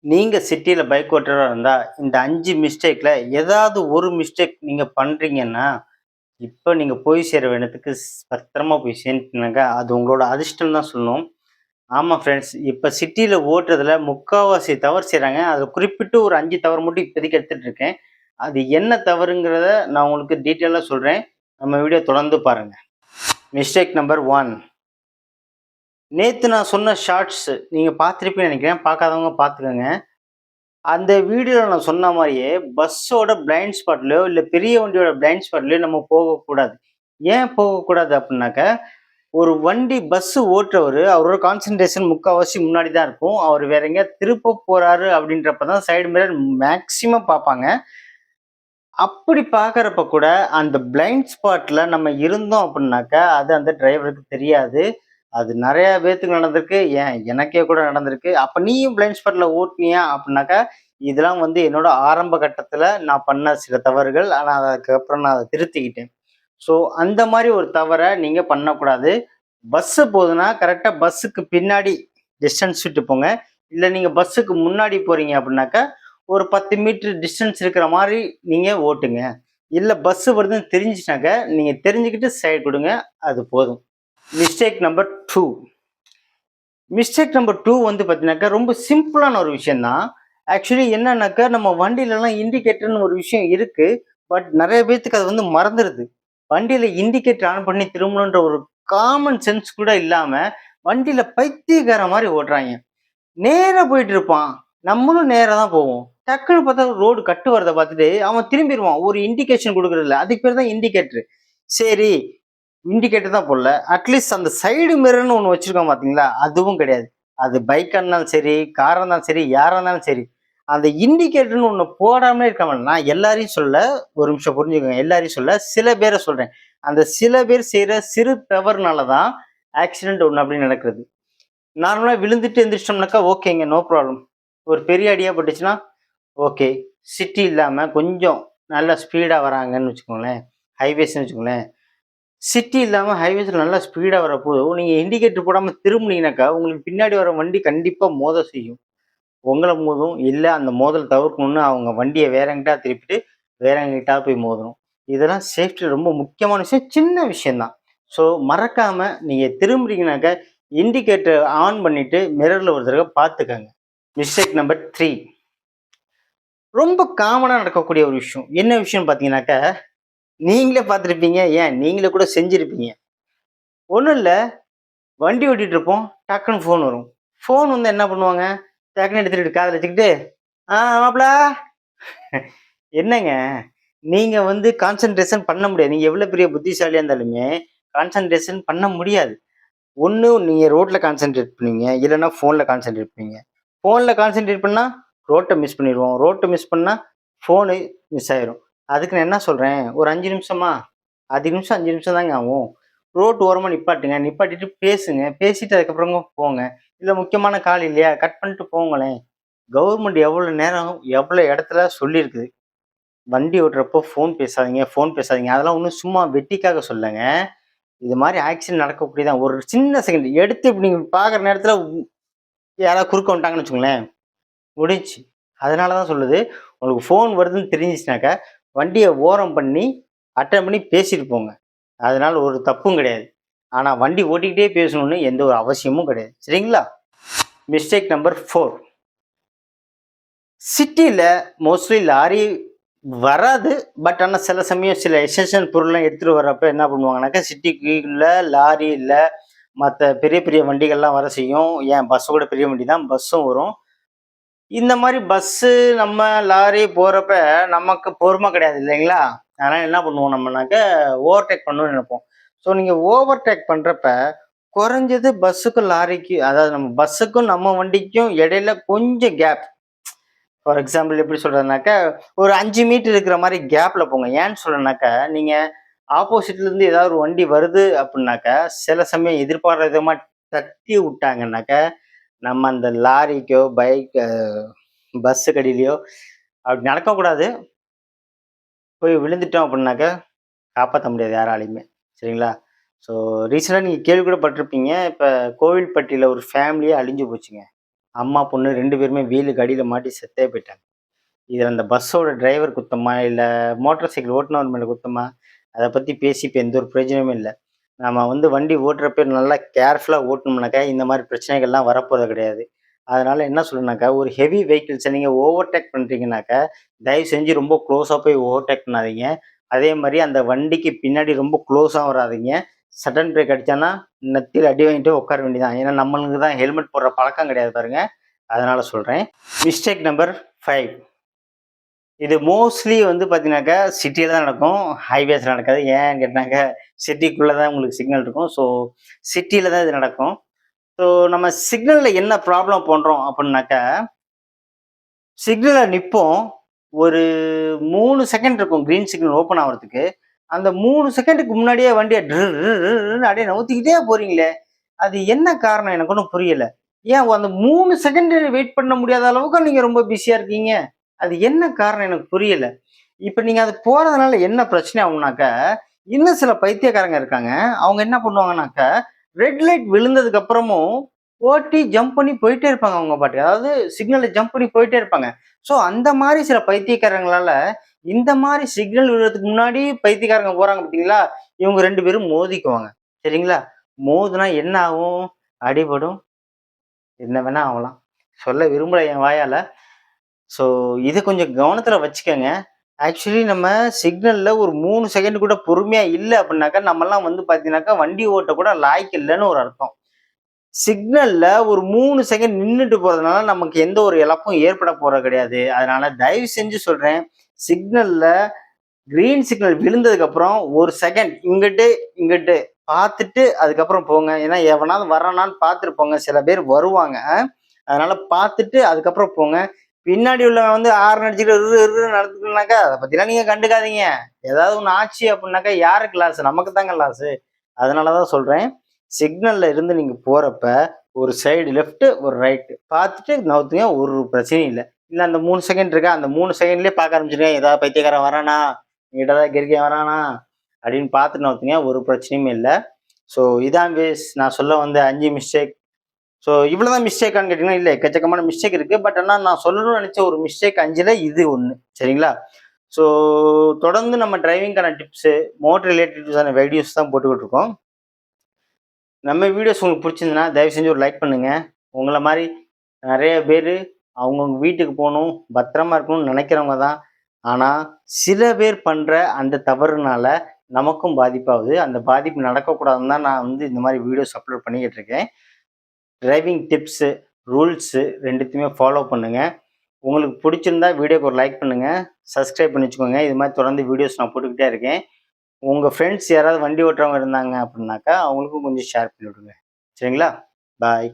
நீங்க சிட்டில பைக் ஓட்டுறவரா இருந்தா, இந்த 5 மிஸ்டேக்ல ஏதாவது ஒரு மிஸ்டேக் நீங்க பண்றீங்கன்னா, இப்ப நீங்க போய் சேர வேண்டிய இடத்துக்கு பத்திரமா போய் சேர்ந்துட்டீங்கனாக்கா, அது உங்களோட அதிர்ஷ்டம் தான் சொல்லணும். ஆமா ஃப்ரெண்ட்ஸ். இப்ப சிட்டில ஓட்டுறதுல முக்காவாசி தவறு செய்றாங்க. அதுல குறிப்பிட்டு ஒரு 5 தவறு மட்டும் இப்போதைக்கு எடுத்துட்டு இருக்கேன். அது என்ன தவறுங்கிறத நான் உங்களுக்கு டீட்டெயிலா சொல்றேன். நம்ம வீடியோ தொடர்ந்து பாருங்க. Mistake number 1. நேத்து நான் சொன்ன ஷார்ட்ஸ் நீங்க பார்த்திருப்பீங்கன்னு நெனைக்கிறேன். பார்க்காதவங்க பார்த்துக்கங்க. அந்த வீடியோல நான் சொன்ன மாரியே, பஸ்ஸோட பிளைண்ட் ஸ்பாட்லயோ, இல்ல பெரிய வண்டியோட பிளைண்ட் ஸ்பாட்லயோ நம்ம போகக்கூடாது. ஏன் போகக்கூடாது அப்டின்னாக்க, ஒரு வண்டி பஸ் ஓட்டுறவரு, அவரோட கான்சன்ட்ரேஷன் முக்காவாசி முன்னாடி தான் இருக்கும். அவரு வேற எங்கேயாவது திருப்ப போறாரு அப்டின்றப்ப தான் சைடு மிரர் மேக்ஸிமம் பார்ப்பாங்க. அப்படி பார்க்கறப்ப கூட, அந்த பிளைண்ட் ஸ்பாட்ல நம்ம இருந்தோம் அப்டின்னாக்க, அது அந்த டிரைவருக்கு தெரியாது. அது நெறைய பேத்துக்கு நடந்திருக்கு. ஏன் எனக்கே கூட நடந்திருக்கு. அப்ப நீயும் பிளைண்ட் ஸ்பாட்ல ஓட்டுனியா அப்டின்னாக்கா, இதெல்லாம் வந்து என்னோட ஆரம்ப கட்டத்துல நான் பண்ண சில தவறுகள். ஆனா அதுக்கப்புறம் நான் அத திருத்திக்கிட்டேன். ஸோ அந்த மாரி ஒரு தவற நீங்க பண்ணக்கூடாது. பஸ்ஸு போதுன்னா கரெக்ட்டா பஸ்ஸுக்கு பின்னாடி டிஸ்டன்ஸ் விட்டு போங்க. இல்ல நீங்க பஸ்ஸுக்கு முன்னாடி போறீங்க அப்டின்னாக்கா, ஒரு 10 மீட்டர் டிஸ்டன்ஸ் இருக்கிற மாரி நீங்க ஓட்டுங்க. இல்ல பஸ் வருதுன்னு தெரிஞ்சுச்சுனாக்க, நீங்க தெரிஞ்சுக்கிட்டு சைட் குடுங்க. அது போதும். Mistake number 2. மிஸ்டேக் நம்பர் 2 வந்து பார்த்தீங்கன்னாக்கா, ரொம்ப சிம்பிளான ஒரு விஷயம் தான். ஆக்சுவலி என்னன்னாக்கா, நம்ம வண்டிலலாம் இண்டிகேட்டர்ன்னு ஒரு விஷயம் இருக்கு. பட் நெறைய பேத்துக்கு அது வந்து மறந்துருது. வண்டியில இண்டிகேட்டர் ஆன் பண்ணி திரும்பணுன்ற ஒரு காமன் சென்ஸ் கூட இல்லாம, வண்டியில பைத்தியக்காரன் மாரி ஓட்டுறாய்ங்க. நேரா போயிட்டு இருப்பான். நம்மளும் நேரா தான் போவோம். டக்குனு பார்த்தா ரோடு கட்டு வரத பார்த்துட்டு, அவன் திரும்பிருவான். ஒரு இண்டிகேஷன் குடுக்குறதில்ல. அதுக்கு பேரு தான் இண்டிகேட்டர். சரி, இண்டிகேட்டர் தான் போடல. அட்லீஸ்ட் அந்த சைடு மிரர்ன்னு ஒண்ணு வச்சிருக்கோம் பார்த்தீங்களா? அதுவும் கிடையாது. அது பைக்கா இருந்தாலும் சரி, காரா இருந்தாலும் சரி, யாரா இருந்தாலும் சரி. அந்த இண்டிகேட்டர்ன்னு ஒண்ணு போடாமலே இருக்காம நான் எல்லாரையும் சொல்லல. ஒரு நிமிஷம் புரிஞ்சுக்கங்க. எல்லாரையும் சொல்லல. சில பேர சொல்றேன். அந்த சில பேர் செய்ற சிறு தவறுனால தான் ஆக்சிடென்ட் ஒண்ணு அப்படி நடக்குது. நார்மலா விழுந்துட்டு எந்திரிச்சிட்டோம்னாக்கா ஓகேங்க. No problem. ஒரு பெரிய அடியா பட்டுச்சுன்னா, ஓகே. சிட்டி இல்லாம கொஞ்சம் நல்லா ஸ்பீடா வராங்கன்னு வச்சுக்கோங்களேன். ஹைவேஸ்ன்னு வச்சுக்கோங்களேன். சிட்டி இல்லாம ஹைவேஸ்ல நல்லா ஸ்பீடா வரப்போ, நீங்க இண்டிகேட்டர் போடாம திரும்புனீங்கனாக்கா, உங்களுக்கு பின்னாடி வர வண்டி கண்டிப்பா மோத செய்யும். உங்கள மோதும். இல்ல அந்த மோதல் தவிர்க்கணும்னு அவங்க வண்டிய வேற எங்கிட்டா திருப்பிட்டு, வேற எங்கிட்டா போய் மோதணும். இதெல்லாம் சேஃப்டி ரொம்ப முக்கியமான விஷயம். சின்ன விஷயம் தான். ஸோ மறக்காம நீங்க திரும்புறீங்கனாக்கா, இண்டிகேட்டர் ஆன் பண்ணிட்டு மிரர்ல ஒரு தடவ பார்த்துக்கங்க. Mistake number 3. ரொம்ப காமனா நடக்கக்கூடிய ஒரு விஷயம். என்ன விஷயம்னு பார்த்தீங்கன்னாக்கா, நீங்களே பார்த்திருப்பீங்க. ஏன் நீங்களே கூட செஞ்சிருப்பீங்க. ஒண்ணும் இல்ல. வண்டி ஓட்டிட்டு இருப்போம். டக்குன்னு ஃபோன் வரும். ஃபோன் வந்து என்ன பண்ணுவாங்க, டக்குன்னு எடுத்துட்டு காதுல வச்சுக்கிட்டு, மாப்ள." என்னங்க, நீங்க வந்து கான்சன்ட்ரேஷன் பண்ண முடியாது. நீங்க எவ்வளவு பெரிய புத்திசாலியா இருந்தாலுமே, கான்சன்ட்ரேஷன் பண்ண முடியாது. ஒண்ணு நீங்க ரோட்ல கான்சன்ட்ரேட் பண்ணுவீங்க. இல்லன்னா ஃபோன்ல கான்சன்ட்ரேட் பண்ணுவீங்க. ஃபோன்ல கான்சன்ட்ரேட் பண்ணா, ரோட்ட மிஸ் பண்ணிருவோம். ரோட்ட மிஸ் பண்ணா, ஃபோனு மிஸ் ஆயிரும். அதுக்கு நான் என்ன சொல்றேன், ஒரு 5 நிமிஷமா? 5 நிமிஷம் 5 நிமிஷம் தாங்க ஆகும். ரோட்டு ஓரமா நிப்பாட்டுங்க. நிப்பாட்டிட்டு பேசுங்க. பேசிட்டு அதுக்கப்புறமா போங்க. இல்ல முக்கியமான கால் இல்லையா? கட் பண்ணிட்டு போங்களேன். கவர்மெண்ட் எவ்வளோ நேரம், எவ்வளோ இடத்துல சொல்லியிருக்குது. வண்டி ஓட்டுறப்போ ஃபோன் பேசாதீங்க, ஃபோன் பேசாதீங்க. அதெல்லாம் ஒண்ணும் சும்மா வெட்டிக்காக சொல்லங்க. இது மாரி ஆக்சிடென்ட் நடக்கக்கூடியதான். ஒரு சின்ன செகண்ட் எடுத்து இப்படி நீங்க பார்க்குற நேரத்துல யாராவது குறுக்க வந்துட்டாங்கன்னு வச்சுக்கோங்களேன், முடிஞ்சுச்சு. அதனால தான் சொல்லுது, உங்களுக்கு ஃபோன் வருதுன்னு தெரிஞ்சுச்சுனாக்கா, வண்டிய ஓரம் பண்ணி, அட்டெண்ட் பண்ணி பேசிட்டு போங்க. அதனால ஒரு தப்பும் கிடையாது. ஆனா வண்டி ஓட்டிக்கிட்டே பேசணும்னு எந்த ஒரு அவசியமும் கிடையாது. சரிங்களா? Mistake number 4. சிட்டில மோஸ்ட்லி லாரி வராது. பட் ஆனா சில சமயம் சில எசென்ஷியல் பொருள்லாம் எடுத்துட்டு வர்றப்ப என்ன பண்ணுவாங்கனாக்கா, சிட்டிக்குள்ள லாரி இல்ல மத்த பெரிய பெரிய வண்டிகள்லாம் வர செய்யும். ஏன் பஸ்ஸ விட பெரிய வண்டி தான் பஸ்ஸும் வரும். இந்த மாரி பஸ்ஸு, நம்ம லாரி போறப்ப நமக்கு பொறுமை கிடையாது இல்லைங்களா? அதனால என்ன பண்ணுவோம் நம்மனாக்க, ஓவர்டேக் பண்ணணும்னு நெனைப்போம். ஸோ நீங்க ஓவர்டேக் பண்றப்ப, குறைஞ்சது பஸ்ஸுக்கும், லாரிக்கு அதாவது நம்ம பஸ்ஸுக்கும், நம்ம வண்டிக்கும் இடையில கொஞ்சம் கேப். ஃபார் எக்ஸாம்பிள் எப்படி சொல்றதுனாக்கா, ஒரு 5 மீட்டர் இருக்கிற மாரி கேப்ல போங்க. ஏன்னு சொல்றேன்னாக்கா, நீங்க ஆப்போசிட்ல இருந்து ஏதாவது ஒரு வண்டி வருது அப்டின்னாக்கா, சில சமயம் எதிர்பாராத விதமா தட்டி விட்டாங்கன்னாக்க, நம்ம அந்த லாரிக்கோ, பஸ்ஸுக்கு அடியிலயோ அப்படி நடக்கக்கூடாது. போய் விழுந்துட்டோம் அப்படின்னாக்கா, காப்பாத்த முடியாது யாராலயுமே. சரிங்களா? ஸோ ரீசென்ட்டா நீங்க கேள்வி கூட பட்டுருப்பீங்க. இப்ப கோவில்பட்டியில ஒரு ஃபேமிலியே அழிஞ்சு போச்சுங்க. அம்மா, பொண்ணு 2 பேருமே வீலுக்கு அடியில மாட்டி செத்தே போயிட்டாங்க. இதுல அந்த பஸ்ஸோட டிரைவர் குத்தமா? இல்ல மோட்டார் சைக்கிள் ஓட்டுனவர் மேல குத்தமா? அத பத்தி பேசி இப்ப எந்த ஒரு பிரயோஜனமும் இல்ல. நம்ம வண்டி ஓட்டுறப்ப நல்லா கேர்ஃபுல்லா ஓட்டுனோம்னாக்கா, இந்த மாரி பிரச்சனைகள்லாம் வரப்போறது கிடையாது. அதனால என்ன சொல்றேன்னாக்கா, ஒரு ஹெவி வெஹிக்கிள்ஸ நீங்க ஓவர்டேக் பண்றீங்கனாக்கா, தயவு செஞ்சு ரொம்ப க்ளோஸா போய் ஓவர்டேக் பண்ணாதீங்க. அதே மாரி அந்த வண்டிக்கு பின்னாடி ரொம்ப க்ளோஸாவும் வராதீங்க. சடன் பிரேக் அடிச்சான்னா, நெத்தியில அடி வாங்கிட்டு உட்கார வேண்டியது தான். ஏன்னா நம்மளுக்கு தான் ஹெல்மெட் போடுற பழக்கம் கிடையாது பாருங்க. அதனால சொல்றேன். Mistake number 5. இது மோஸ்ட்லி பார்த்தீங்கன்னாக்கா, சிட்டில தான் நடக்கும். ஹைவேஸ்ல நடக்காது. ஏன்னு கேட்டாக்க, சிட்டிக்குள்ள தான் உங்களுக்கு சிக்னல் இருக்கும். ஸோ, சிட்டில தான் இது நடக்கும். ஸோ, நம்ம சிக்னல்ல என்ன ப்ராப்ளம் பண்றோம் அப்புட்னாக்கா, சிக்னல்ல நிப்போம். ஒரு 3 செகண்ட் இருக்கும் கிரீன் சிக்னல் ஓப்பன் ஆவறதுக்கு. அந்த 3 செகண்டுக்கு முன்னாடியே வண்டிய அப்படியே நவுத்திக்கிட்டே போறீங்களே! அது என்ன காரணம்? எனக்கு ஒண்ணும் புரியல. ஏன் அந்த 3 செகண்ட் வெயிட் பண்ண முடியாத அளவுக்கு நீங்க ரொம்ப பிஸியா இருக்கீங்க? அது என்ன காரணம்? எனக்கு புரியல. இப்ப நீங்க அது போறதுனால என்ன பிரச்சனை ஆகும்னாக்கா, இன்னும் சில பைத்தியக்காரங்க இருக்காங்க. அவங்க என்ன பண்ணுவாங்கனாக்கா, ரெட் லைட் விழுந்ததுக்கு அப்புறமும் ஓட்டி ஜம்ப் பண்ணி போயிட்டே இருப்பாங்க அவங்க பாட்டுக்கு. அதாவது சிக்னல்ல ஜம்ப் பண்ணி போயிட்டே இருப்பாங்க. ஸோ அந்த மாரி சில பைத்தியக்காரங்களால, இந்த மாரி சிக்னல் விழுறதுக்கு முன்னாடி பைத்தியக்காரங்க போறாங்க பார்த்தீங்களா? இவங்க 2 பேரும் மோதிக்குவாங்க. சரிங்களா? மோதுனா என்ன ஆகும்? அடிபடும். என்ன வேணா ஆகலாம். சொல்ல விரும்பல என் வாயால. ஸோ இத கொஞ்சம் கவனத்துல வச்சுக்கங்க. ஆக்சுவலி நம்ம சிக்னல்ல ஒரு 3 செகண்ட் கூட பொறுமையா இல்ல அப்டின்னாக்கா, நம்மலாம் பார்த்தீங்கன்னாக்கா, வண்டி ஓட்ட கூட லாய்க்கு இல்லன்னு ஒரு அர்த்தம். சிக்னல்ல ஒரு 3 செகண்ட் நின்னுட்டு போறதுனால நமக்கு எந்த ஒரு இழப்பும் ஏற்பட போறது கிடையாது. அதனால தயவு செஞ்சு சொல்றேன், சிக்னல்ல கிரீன் சிக்னல் விழுந்ததுக்கு அப்புறம் 1 செகண்ட் இங்கிட்டு, இங்கிட்டு பார்த்துட்டு அதுக்கப்புறம் போங்க. ஏன்னா எவனாவது வர்றானான்னு பார்த்துட்டு போங்க. சில பேர் வருவாங்க. அதனால பார்த்துட்டு அதுக்கப்புறம் போங்க. பின்னாடி உள்ளவன் ஹாரன் அடிச்சுட்டு இர்ன்னு நடந்துட்டுனாக்கா, அத பத்திலாம் நீங்க கண்டுக்காதீங்க. ஏதாவது ஒண்ணு ஆச்சு அப்டின்னாக்கா யாருக்கு லாஸ்? நமக்கு தாங்க லாஸு. அதனால தான் சொல்றேன். சிக்னல்ல இருந்து நீங்க போறப்ப, ஒரு சைடு லெஃப்ட், ஒரு ரைட் பார்த்துட்டு நவுத்துங்க. ஒரு பிரச்சனையும் இல்ல. இல்ல அந்த 3 செகண்ட் இருக்கா, அந்த 3 செகண்ட்லயே பார்க்க ஆரம்பிச்சுருங்க. ஏதாவது பைத்தியக்காரன் வரானா? எங்கிட்ட ஏதாவது கிறுக்கன் வரானா? அப்படின்னு பார்த்து நவுத்துங்க. ஒரு பிரச்சனையும் இல்ல. ஸோ இதான் நான் சொல்ல வந்த 5 மிஸ்டேக். ஸோ இவ்வளோதான் மிஸ்டேக்கான்னு கேட்டீங்கன்னா, இல்ல எக்கச்சக்கமான மிஸ்டேக் இருக்கு. பட் ஆனா நான் சொல்லணும்னு நெனச்ச ஒரு மிஸ்டேக் 5ல இது ஒண்ணு. சரிங்களா? ஸோ தொடர்ந்து நம்ம டிரைவிங்க்கான டிப்ஸு, மோட்டர் ரிலேட்டடான வீடியோஸ் தான் போட்டுக்கிட்டு இருக்கோம். நம்ம வீடியோஸ் உங்களுக்கு பிடிச்சிருந்ததுன்னா, தயவு செஞ்சு ஒரு லைக் பண்ணுங்க. உங்கள மாரி நெறைய பேரு அவங்கவங்க வீட்டுக்கு போணும், பத்திரமா இருக்கணும்னு நெனைக்கிறவங்க தான். ஆனா, சில பேர் பண்ற அந்த தவறுனால நமக்கும் பாதிப்பாகுது. அந்த பாதிப்பு நடக்கக்கூடாதுன்னு தான் நான் இந்த மாரி வீடியோஸ் அப்லோட் பண்ணிக்கிட்டு இருக்கேன். டிரைவிங் டிப்ஸு, ரூல்ஸு 2த்தையுமே ஃபாலோ பண்ணுங்க. உங்களுக்கு பிடிச்சிருந்தா வீடியோக்கு ஒரு லைக் பண்ணுங்க. சப்ஸ்கிரைப் பண்ணி வச்சுக்கோங்க. இது மாரி தொடர்ந்து வீடியோஸ் நான் போட்டுக்கிட்டே இருக்கேன். உங்க ஃப்ரெண்ட்ஸ் யாராவது வண்டி ஓட்டுறவங்க இருந்தாங்க அப்டின்னாக்கா, அவங்களுக்கும் கொஞ்சம் ஷேர் பண்ணி விடுங்க. சரிங்களா? பாய்.